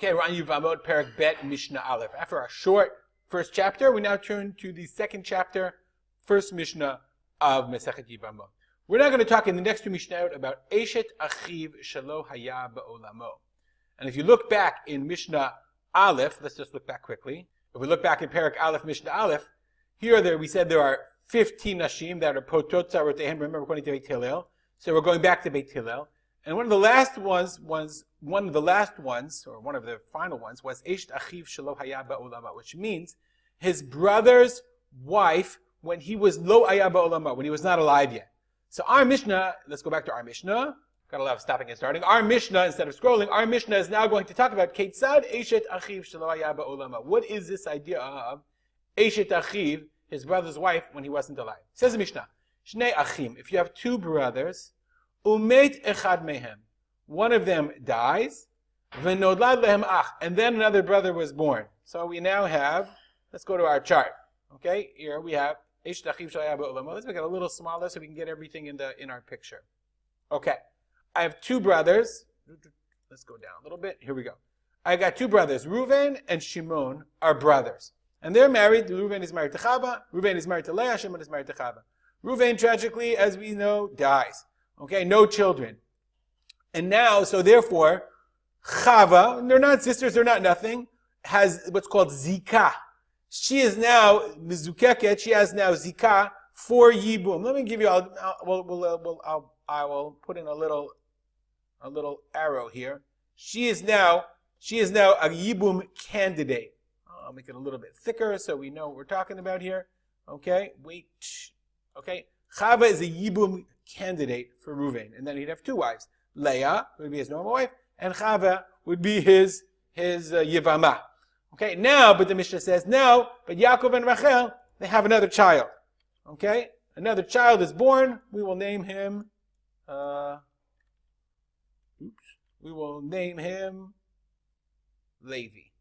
Okay, we're on Yevamot, Perek Bet, Mishnah Aleph. After our short first chapter, we now turn to the second chapter, first Mishnah of Masechet Yevamot. We're now going to talk in the next two Mishnahot about Eishet, Achiv, Shelo Haya Ba'olamo. And if you look back in Mishnah Aleph, let's just look back quickly. If we look back in Perek Aleph, Mishnah Aleph, we said there are 15 Nashim that are Potot Zarotehem. Remember, we're going to Beit Hillel. So we're going back to Beit Hillel. And one of the final ones was Eishet Achiv Shelo Haya Ba'olama, which means his brother's wife when he was Lo Haya Ba'olama, when he was not alive yet. So our Mishnah, let's go back to our Mishnah. Got a lot of stopping and starting. Our Mishnah, instead of scrolling, our Mishnah is now going to talk about Ketzad Eishet Achiv Shelo Haya Ba'olama. What is this idea of Eishet Achiv, his brother's wife, when he wasn't alive? Says the Mishnah, Shnei Achim, if you have two brothers, Umet echad mehem. One of them dies, v'nodlad lehem ach, and then another brother was born. So we now have, let's go to our chart. Okay, here we have Eishet Achiv Shelo Haya Ba'olama. Let's make it a little smaller so we can get everything in our picture. Okay, I have two brothers. Let's go down a little bit. Here we go. I got two brothers. Reuven and Shimon are brothers, and they're married. Reuven is married to Chava. Reuven is married to Leah. Shimon is married to Chava. Reuven, tragically, as we know, dies. Okay, no children. And now, so therefore, Chava, they're not sisters, they're not nothing, has what's called Zika. She is now, Mizukeket, she has now Zika for Yibum. Let me give you, I will put in a little arrow here. She is now a Yibum candidate. I'll make it a little bit thicker so we know what we're talking about here. Okay, wait. Okay, Chava is a Yibum candidate for Reuven, and then he'd have two wives. Leah would be his normal wife, and Chava would be his Yevamot. Okay, now, but the Mishnah says now, but Yaakov and Rachel, they have another child. Okay, another child is born. We will name him. Levi.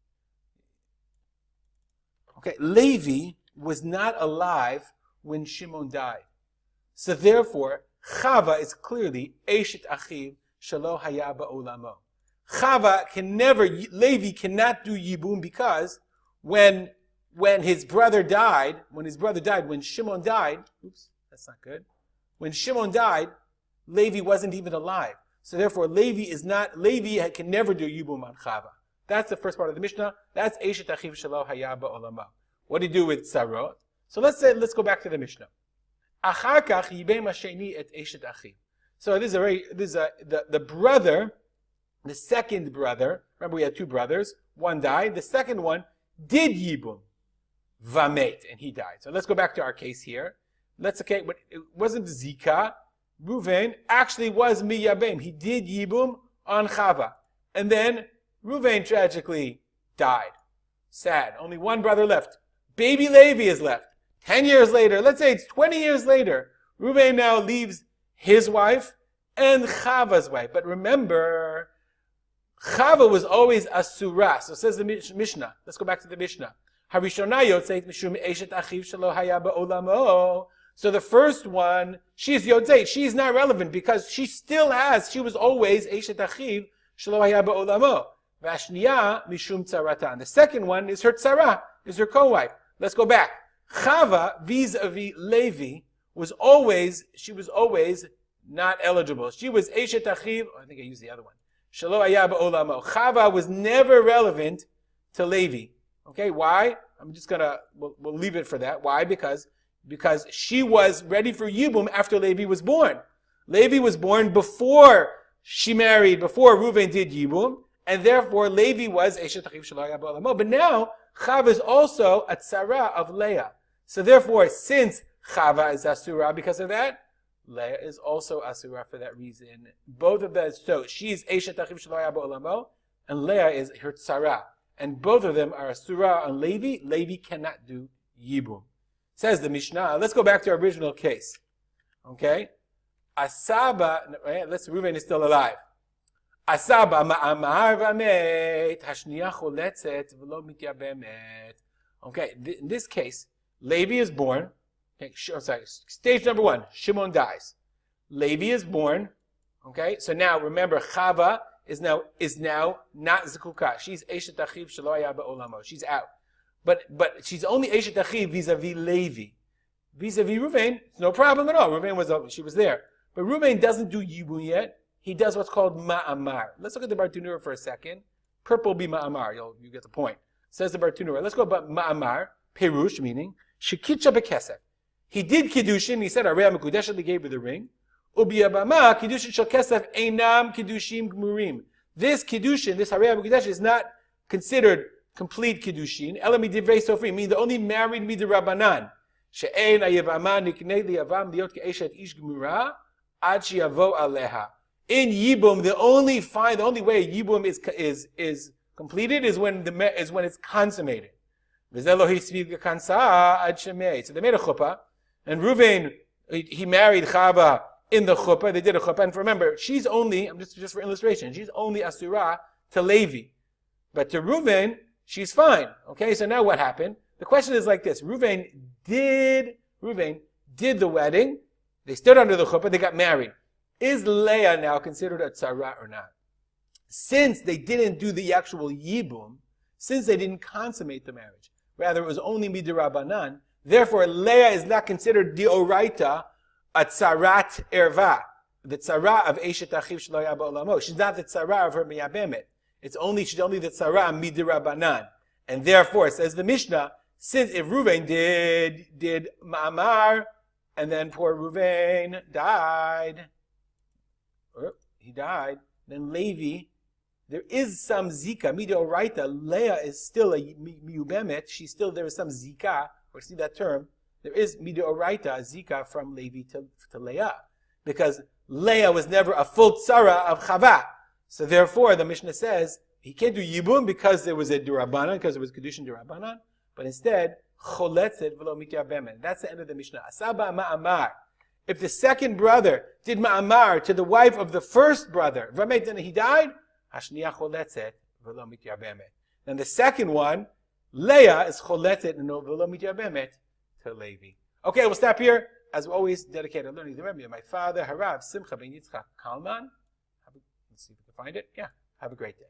Okay, Levi was not alive when Shimon died, so therefore Chava is clearly Eishet Achiv Shelo Haya Ba'olamo. Levi cannot do Yibum because when his brother died, when Shimon died, that's not good. When Shimon died, Levi wasn't even alive. So therefore, Levi can never do Yibum on Chava. That's the first part of the Mishnah. That's Eishet Achiv Shelo Haya Ba'olamo. What do you do with Sarot? So let's go back to the Mishnah. Achar kach yibem hasheni et Eishet Achiv. So the brother, the second brother. Remember, we had two brothers. One died. The second one did Yibum, vamet, and he died. So let's go back to our case here. But it wasn't Zika. Reuven actually was miyabem. He did Yibum on Chava, and then Reuven tragically died. Sad. Only one brother left. Baby Levi is left. 10 years later, let's say it's 20 years later, Reuven now leaves his wife and Chava's wife. But remember, Chava was always Asura. So says the Mishnah. Let's go back to the Mishnah. So the first one, she's Yotzeit. She's not relevant because she was always Eishet Achiv Shelo Haya Ba'olamo. Vashniya Mishum Tzarata. And the second one is her Tzara, is her co-wife. Let's go back. Chava, vis-a-vis Levi, was always not eligible. She was Eishet Achiv, I think I used the other one. Shelo Haya Ba'olamo. Chava was never relevant to Levi. Okay, why? We'll leave it for that. Why? Because she was ready for Yibum after Levi was born. Levi was born before she married, before Reuven did Yibum, and therefore Levi was Eishet Achiv Shelo Haya Ba'olamo. But now, Chava is also a tzara of Leah. So therefore, since Chava is Asura because of that, Leah is also Asura for that reason. Both of them, so she's Eishet Achiv Shelo Haya Ba'olamo, and Leah is her tzara. And both of them are Asura on Levi. Levi cannot do Yibum. Says the Mishnah. Let's go back to our original case. Okay? Asaba, Reuven is still alive. Asaba ma'amar v'amet, hashniya choletzet v'lo mityabemet. Okay, in this case, Levi is born. Okay, stage number one, Shimon dies. Levi is born. Okay, so now remember, Chava is now not Zekuka. She's Eishet Achiv Shelo Haya Ba'olamo. She's out. But she's only Eishet Achiv vis-a-vis Levi. Vis-a-vis Ruvain, it's no problem at all. Ruvain she was there. But Ruvain doesn't do Yibum yet. He does what's called Ma'amar. Let's look at the Bartunura for a second. Purple be Ma'amar. You get the point. Says the Bartunura. Let's go about Ma'amar. Perush, meaning, Shekitcha Bekesef. He did Kiddushin. He said, Areya Mekudeshet, he gave her the ring. Ubiyabama, Kiddushin Shel Kesef, Einam Kiddushim Gmurim. This Kiddushin, this Areya Mekudeshet, is not considered complete Kiddushin. Elami Divrei Sofrim, meaning the only married Midrabanan. She'ein Ayevama Niknei Liyavam Liot Ke'eshet Ish Gmura, Ad Sheyavo Aleha. In Yibum, the only way Yibum is completed is when it's consummated. So they made a chuppah, and Reuven, he married Chava in the chuppah. They did a chuppah, and remember, she's only, just for illustration, she's only asura to Levi, but to Reuven, she's fine. Okay, so now what happened? The question is like this: Reuven did the wedding. They stood under the chuppah. They got married. Is Leah now considered a tzara or not? Since they didn't do the actual Yibum, since they didn't consummate the marriage, rather it was only midirabanan, therefore Leah is not considered dioraita a tzarat erva, the tzara of Eishet Achiv Shelo Haya Ba'olamo. She's not the tzara of her miyabemet. She's only the tzara midirabanan. And therefore, says the Mishnah, since if Reuven did ma'amar, and then poor Reuven died, then Levi, there is some zika, midoraita. Leah is still a miubemet. There is some zika, or see that term. There is midoraita, zika from Levi to Leah. Because Leah was never a full tzara of Chava. So therefore, the Mishnah says, he can't do Yibum because there was a Durabanan, because it was Kedushin Durabanan. But instead, choletzet v'lo mityabemet. That's the end of the Mishnah. Asaba ma'amar. If the second brother did ma'amar to the wife of the first brother, then he died, hashniya choletzet v'lo mityabemet. Then the second one, Leah, is choletzet and v'lo mityabemet to Levi. Okay, we'll stop here. As always, dedicated learning the Rebbe, my father, Harav Simcha ben Yitzchak Kalman. Let's see if we can find it. Yeah, have a great day.